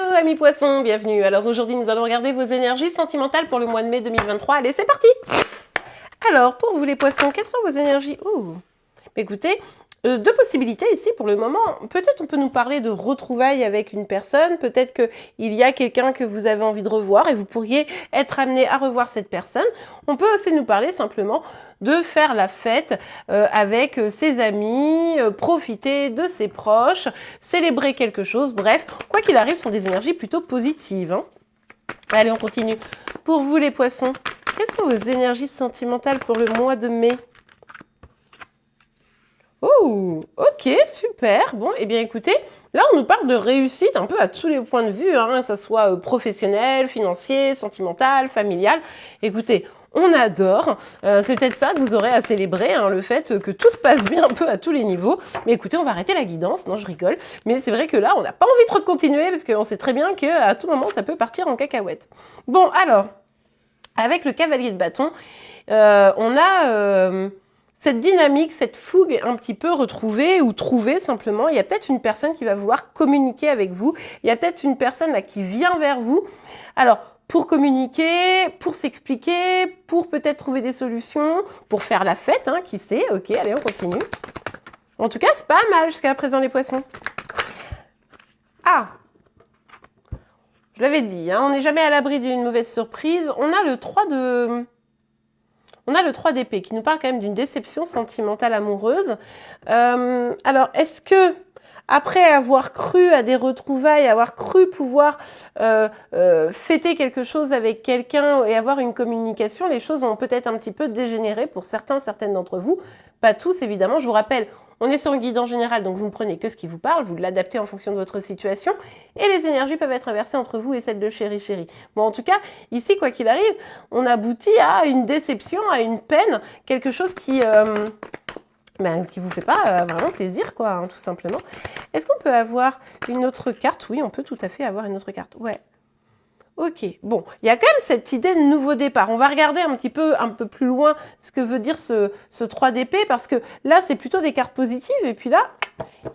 Hello amis poissons, bienvenue. Alors aujourd'hui nous allons regarder vos énergies sentimentales pour le mois de mai 2023. Allez, c'est parti. Alors pour vous les poissons, quelles sont vos énergies? Écoutez, deux possibilités ici pour le moment. Peut-être on peut nous parler de retrouvailles avec une personne, peut-être qu'il y a quelqu'un que vous avez envie de revoir et vous pourriez être amené à revoir cette personne. On peut aussi nous parler simplement de faire la fête avec ses amis, profiter de ses proches, célébrer quelque chose. Bref, quoi qu'il arrive, ce sont des énergies plutôt positives, hein. Allez, on continue. Pour vous les poissons, quelles sont vos énergies sentimentales pour le mois de mai? Oh, ok, super. Bon, eh bien écoutez, là on nous parle de réussite un peu à tous les points de vue, hein, que ce soit professionnel, financier, sentimental, familial. Écoutez, on adore. C'est peut-être ça que vous aurez à célébrer, hein, le fait que tout se passe bien un peu à tous les niveaux. Mais écoutez, on va arrêter la guidance. Non, je rigole. Mais c'est vrai que là, on n'a pas envie trop de continuer parce qu'on sait très bien qu'à tout moment, ça peut partir en cacahuète. Bon, alors, avec le cavalier de bâton, on a... cette dynamique, cette fougue un petit peu retrouvée ou trouvée simplement. Il y a peut-être une personne qui va vouloir communiquer avec vous. Il y a peut-être une personne là qui vient vers vous. Alors, pour communiquer, pour s'expliquer, pour peut-être trouver des solutions, pour faire la fête, hein, qui sait. Ok, allez, on continue. En tout cas, c'est pas mal jusqu'à présent les poissons. Ah, je l'avais dit, hein, on n'est jamais à l'abri d'une mauvaise surprise. On a le 3 d'épée qui nous parle quand même d'une déception sentimentale amoureuse. Alors, est-ce que, après avoir cru à des retrouvailles, avoir cru pouvoir fêter quelque chose avec quelqu'un et avoir une communication, les choses ont peut-être un petit peu dégénéré pour certaines d'entre vous. Pas tous, évidemment. Je vous rappelle, on est sur un guide en général, donc vous ne prenez que ce qui vous parle, vous l'adaptez en fonction de votre situation, et les énergies peuvent être inversées entre vous et celles de chéri. Bon, en tout cas, ici, quoi qu'il arrive, on aboutit à une déception, à une peine, quelque chose qui vous fait pas vraiment plaisir, quoi, hein, tout simplement. Est-ce qu'on peut avoir une autre carte? Oui, on peut tout à fait avoir une autre carte. Ouais. Ok, bon, il y a quand même cette idée de nouveau départ. On va regarder un peu plus loin ce que veut dire ce 3 d'épée, parce que là, c'est plutôt des cartes positives, et puis là,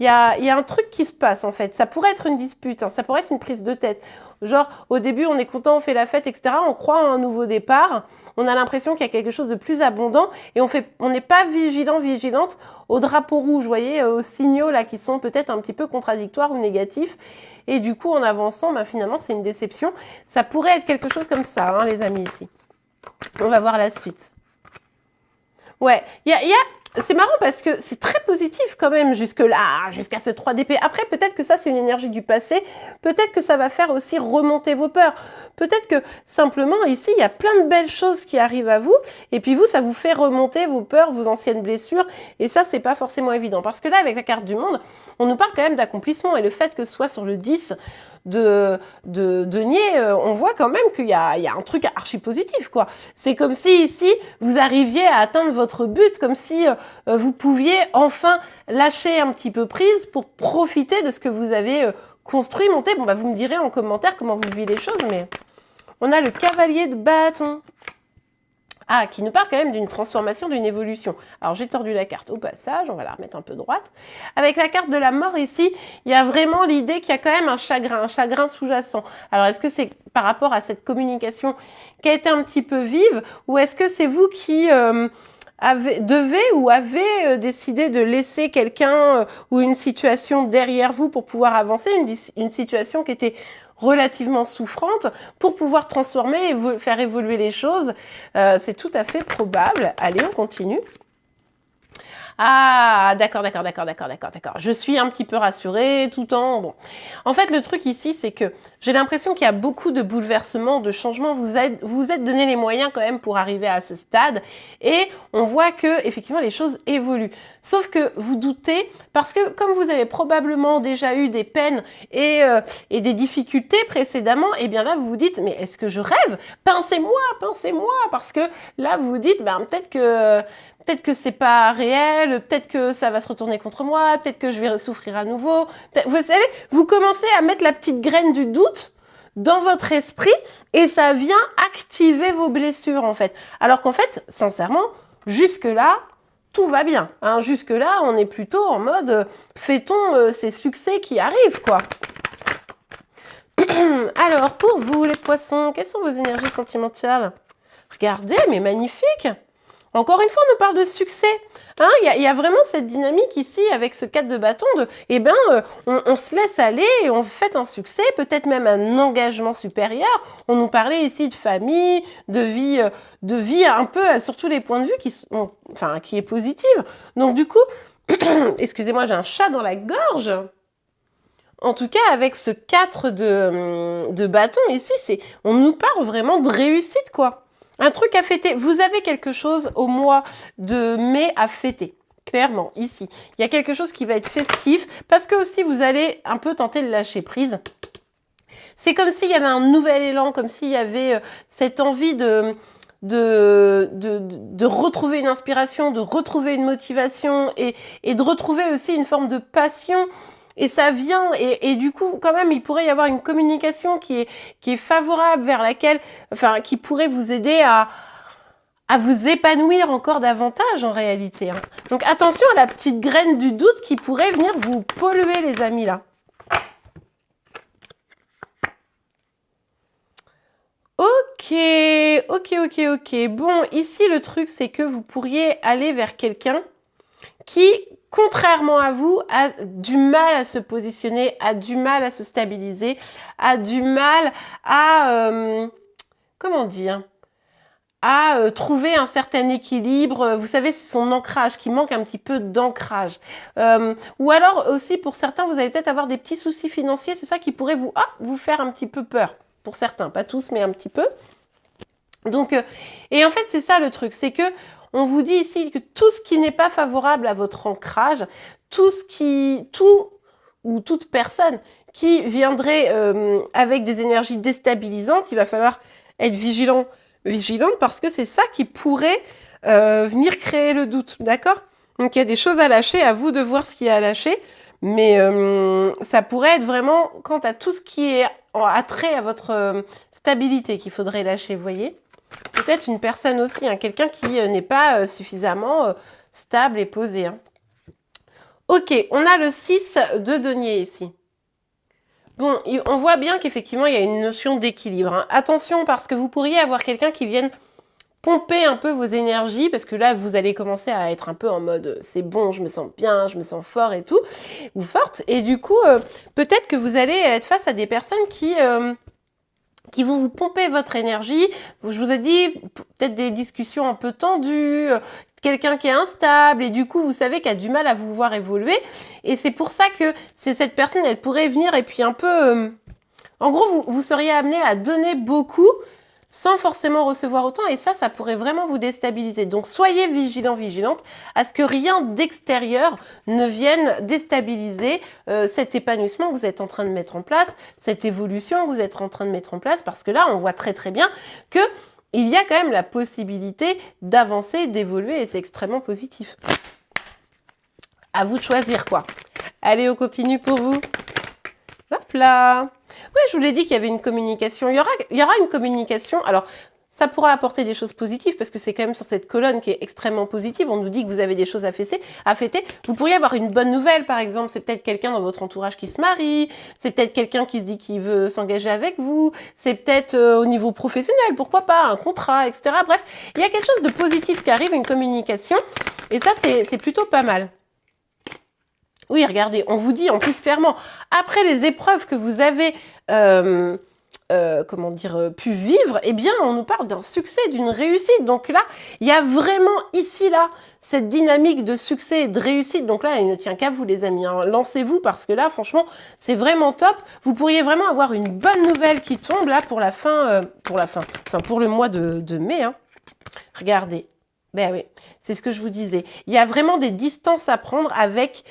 il y a un truc qui se passe, en fait. Ça pourrait être une dispute, hein, ça pourrait être une prise de tête. Genre, au début, on est content, on fait la fête, etc. On croit à un nouveau départ. On a l'impression qu'il y a quelque chose de plus abondant et on n'est pas vigilante aux drapeaux rouges, vous voyez, aux signaux là qui sont peut-être un petit peu contradictoires ou négatifs. Et du coup, en avançant, finalement, c'est une déception. Ça pourrait être quelque chose comme ça, hein, les amis, ici. On va voir la suite. Ouais, c'est marrant parce que c'est très positif quand même jusque-là, jusqu'à ce 3 d'épée. Après, peut-être que ça, c'est une énergie du passé. Peut-être que ça va faire aussi remonter vos peurs. Peut-être que simplement, ici, il y a plein de belles choses qui arrivent à vous. Et puis vous, ça vous fait remonter vos peurs, vos anciennes blessures. Et ça, c'est pas forcément évident. Parce que là, avec la carte du monde, on nous parle quand même d'accomplissement. Et le fait que ce soit sur le 10 de denier, on voit quand même qu'il y a un truc archi positif, quoi. C'est comme si ici, vous arriviez à atteindre votre but, comme si vous pouviez enfin lâcher un petit peu prise pour profiter de ce que vous avez construit, monté. Bon, vous me direz en commentaire comment vous vivez les choses, mais on a le cavalier de bâton. Ah, qui nous parle quand même d'une transformation, d'une évolution. Alors, j'ai tordu la carte au passage, on va la remettre un peu droite. Avec la carte de la mort ici, il y a vraiment l'idée qu'il y a quand même un chagrin sous-jacent. Alors, est-ce que c'est par rapport à cette communication qui a été un petit peu vive, ou est-ce que c'est vous qui avez décidé de laisser quelqu'un ou une situation derrière vous pour pouvoir avancer, une situation qui était relativement souffrante pour pouvoir transformer et faire évoluer les choses. C'est tout à fait probable. Allez, on continue. Ah, d'accord. Je suis un petit peu rassurée tout en... Bon. En fait, le truc ici, c'est que j'ai l'impression qu'il y a beaucoup de bouleversements, de changements. Vous vous êtes donné les moyens quand même pour arriver à ce stade. Et on voit que, effectivement, les choses évoluent. Sauf que vous doutez, parce que comme vous avez probablement déjà eu des peines et des difficultés précédemment, et bien là, vous vous dites, mais est-ce que je rêve? Pincez-moi, parce que là, vous vous dites, peut-être que c'est pas réel, peut-être que ça va se retourner contre moi, peut-être que je vais souffrir à nouveau. Vous savez, vous commencez à mettre la petite graine du doute dans votre esprit et ça vient activer vos blessures, en fait. Alors qu'en fait, sincèrement, jusque-là, tout va bien. Hein. Jusque-là, on est plutôt en mode fêtons ces succès qui arrivent, quoi. Alors, pour vous, les poissons, quelles sont vos énergies sentimentales? Regardez, mais magnifique! Encore une fois, on nous parle de succès. Hein, y a vraiment cette dynamique ici avec ce 4 de bâton de, on se laisse aller et on fait un succès, peut-être même un engagement supérieur. On nous parlait ici de famille, de vie un peu sur tous les points de vue qui est positive. Donc du coup, excusez-moi, j'ai un chat dans la gorge. En tout cas, avec ce 4 de bâton ici, on nous parle vraiment de réussite, quoi. Un truc à fêter. Vous avez quelque chose au mois de mai à fêter. Clairement, ici. Il y a quelque chose qui va être festif parce que aussi vous allez un peu tenter de lâcher prise. C'est comme s'il y avait un nouvel élan, comme s'il y avait cette envie de retrouver une inspiration, de retrouver une motivation et de retrouver aussi une forme de passion. Et ça vient, et du coup, quand même, il pourrait y avoir une communication qui est favorable, vers laquelle, qui pourrait vous aider à vous épanouir encore davantage en réalité. Hein. Donc attention à la petite graine du doute qui pourrait venir vous polluer, les amis, là. Ok. Bon, ici, le truc, c'est que vous pourriez aller vers quelqu'un qui, contrairement à vous, a du mal à se positionner, a du mal à se stabiliser, a du mal à, comment dire, à trouver un certain équilibre. Vous savez, c'est son ancrage, qui manque un petit peu d'ancrage. Ou alors aussi, pour certains, vous allez peut-être avoir des petits soucis financiers, c'est ça qui pourrait vous faire un petit peu peur. Pour certains, pas tous, mais un petit peu. Donc, et en fait, c'est ça le truc, c'est que on vous dit ici que tout ce qui n'est pas favorable à votre ancrage, tout ou toute personne qui viendrait avec des énergies déstabilisantes, il va falloir être vigilante parce que c'est ça qui pourrait venir créer le doute, d'accord? Donc il y a des choses à lâcher, à vous de voir ce qu'il y a à lâcher, mais ça pourrait être vraiment quant à tout ce qui est attrait à votre stabilité qu'il faudrait lâcher, vous voyez? Peut-être une personne aussi, hein, quelqu'un qui n'est pas suffisamment stable et posé. Hein. Ok, on a le 6 de denier ici. Bon, on voit bien qu'effectivement, il y a une notion d'équilibre. Hein. Attention, parce que vous pourriez avoir quelqu'un qui vienne pomper un peu vos énergies, parce que là, vous allez commencer à être un peu en mode « c'est bon, je me sens bien, je me sens fort et tout », ou forte. Et du coup, peut-être que vous allez être face à des personnes qui vont vous pomper votre énergie. Je vous ai dit, peut-être des discussions un peu tendues, quelqu'un qui est instable et du coup, vous savez, qui a du mal à vous voir évoluer. Et c'est pour ça que cette personne, elle pourrait venir et puis un peu... En gros, vous seriez amené à donner beaucoup sans forcément recevoir autant et ça pourrait vraiment vous déstabiliser. Donc, soyez vigilante à ce que rien d'extérieur ne vienne déstabiliser cet épanouissement que vous êtes en train de mettre en place, cette évolution que vous êtes en train de mettre en place, parce que là, on voit très très bien que il y a quand même la possibilité d'avancer, d'évoluer et c'est extrêmement positif. À vous de choisir, quoi. Allez, on continue pour vous. Hop là. Oui, je vous l'ai dit qu'il y avait une communication. Il y aura une communication. Alors, ça pourra apporter des choses positives parce que c'est quand même sur cette colonne qui est extrêmement positive. On nous dit que vous avez des choses à fêter. Vous pourriez avoir une bonne nouvelle, par exemple. C'est peut-être quelqu'un dans votre entourage qui se marie. C'est peut-être quelqu'un qui se dit qu'il veut s'engager avec vous. C'est peut-être au niveau professionnel, pourquoi pas, un contrat, etc. Bref, il y a quelque chose de positif qui arrive, une communication. Et ça, c'est plutôt pas mal. Oui, regardez, on vous dit en plus clairement, après les épreuves que vous avez pu vivre, eh bien, on nous parle d'un succès, d'une réussite. Donc là, il y a vraiment ici, là, cette dynamique de succès et de réussite. Donc là, il ne tient qu'à vous, les amis. Hein. Lancez-vous parce que là, franchement, c'est vraiment top. Vous pourriez vraiment avoir une bonne nouvelle qui tombe là pour pour le mois de mai. Hein. Regardez. Ben oui, c'est ce que je vous disais. Il y a vraiment des distances à prendre avec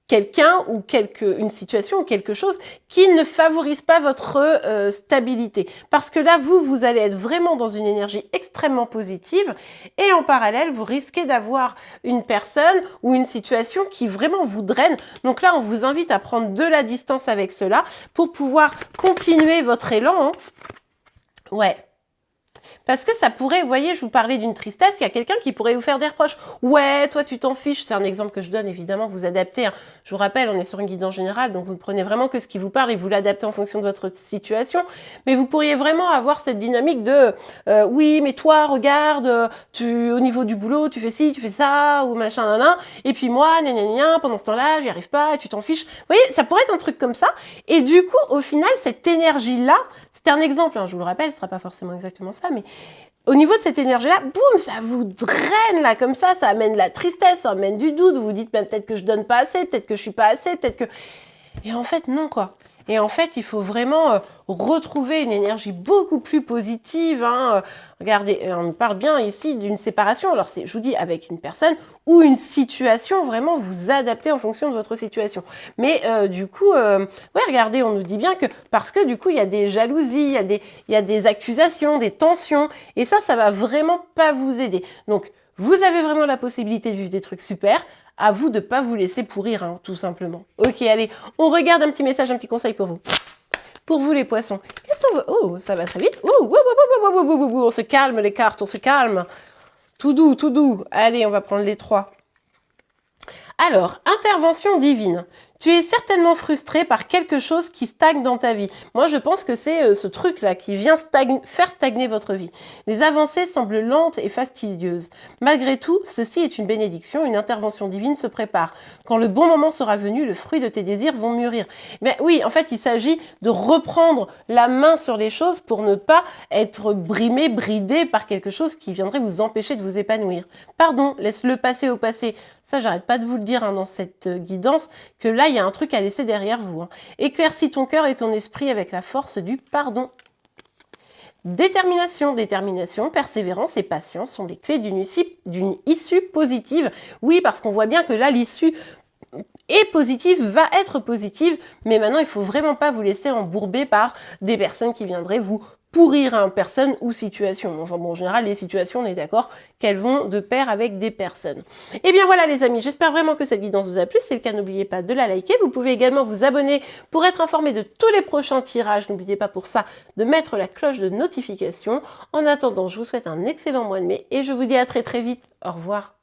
quelqu'un ou une situation ou quelque chose qui ne favorise pas votre stabilité. Parce que là, vous allez être vraiment dans une énergie extrêmement positive et en parallèle, vous risquez d'avoir une personne ou une situation qui vraiment vous draine. Donc là, on vous invite à prendre de la distance avec cela pour pouvoir continuer votre élan. Hein. Ouais. Parce que ça pourrait, vous voyez, je vous parlais d'une tristesse, il y a quelqu'un qui pourrait vous faire des reproches. Ouais, toi, tu t'en fiches. C'est un exemple que je donne, évidemment, vous adaptez. Hein. Je vous rappelle, on est sur une guidance générale, donc vous ne prenez vraiment que ce qui vous parle et vous l'adaptez en fonction de votre situation. Mais vous pourriez vraiment avoir cette dynamique de oui, mais toi, regarde, au niveau du boulot, tu fais ci, tu fais ça, ou machin, nan, et puis moi, pendant ce temps-là, j'y arrive pas, et tu t'en fiches. Vous voyez, ça pourrait être un truc comme ça. Et du coup, au final, cette énergie-là, c'était un exemple, hein, je vous le rappelle, ce sera pas forcément exactement ça, mais au niveau de cette énergie-là, boum, ça vous draine là comme ça amène la tristesse, ça amène du doute, vous vous dites ben, peut-être que je donne pas assez, peut-être que je suis pas assez, peut-être que... Et en fait, non quoi. Et en fait, il faut vraiment retrouver une énergie beaucoup plus positive. Hein. Regardez, on parle bien ici d'une séparation. Alors, je vous dis, avec une personne ou une situation, vraiment vous adaptez en fonction de votre situation. Mais du coup, ouais, regardez, on nous dit bien que parce que du coup, il y a des jalousies, il y a des accusations, des tensions. Et ça va vraiment pas vous aider. Donc, vous avez vraiment la possibilité de vivre des trucs super. À vous de ne pas vous laisser pourrir, hein, tout simplement. Ok, allez, on regarde un petit message, un petit conseil pour vous. Pour vous, les poissons. Quels sont vos... Oh, ça va très vite. Oh, on se calme, les cartes, on se calme. Tout doux, tout doux. Allez, on va prendre les 3. Alors, intervention divine. Tu es certainement frustré par quelque chose qui stagne dans ta vie. Moi, je pense que c'est ce truc-là qui vient faire stagner votre vie. Les avancées semblent lentes et fastidieuses. Malgré tout, ceci est une bénédiction, une intervention divine se prépare. Quand le bon moment sera venu, le fruit de tes désirs vont mûrir. Mais oui, en fait, il s'agit de reprendre la main sur les choses pour ne pas être brimé, bridé par quelque chose qui viendrait vous empêcher de vous épanouir. Pardon, laisse-le passer au passé. Ça, j'arrête pas de vous le dire hein, dans cette guidance, que là, il y a un truc à laisser derrière vous. Hein. Éclaircis ton cœur et ton esprit avec la force du pardon. Détermination, persévérance et patience sont les clés d'une issue positive. Oui, parce qu'on voit bien que là, l'issue est positive, va être positive, mais maintenant, il faut vraiment pas vous laisser embourber par des personnes qui viendraient vous pourrir en personne ou situation. Enfin bon, en général, les situations, on est d'accord qu'elles vont de pair avec des personnes. Et bien voilà les amis, j'espère vraiment que cette guidance vous a plu. Si c'est le cas, n'oubliez pas de la liker. Vous pouvez également vous abonner pour être informé de tous les prochains tirages. N'oubliez pas pour ça de mettre la cloche de notification. En attendant, je vous souhaite un excellent mois de mai et je vous dis à très très vite. Au revoir.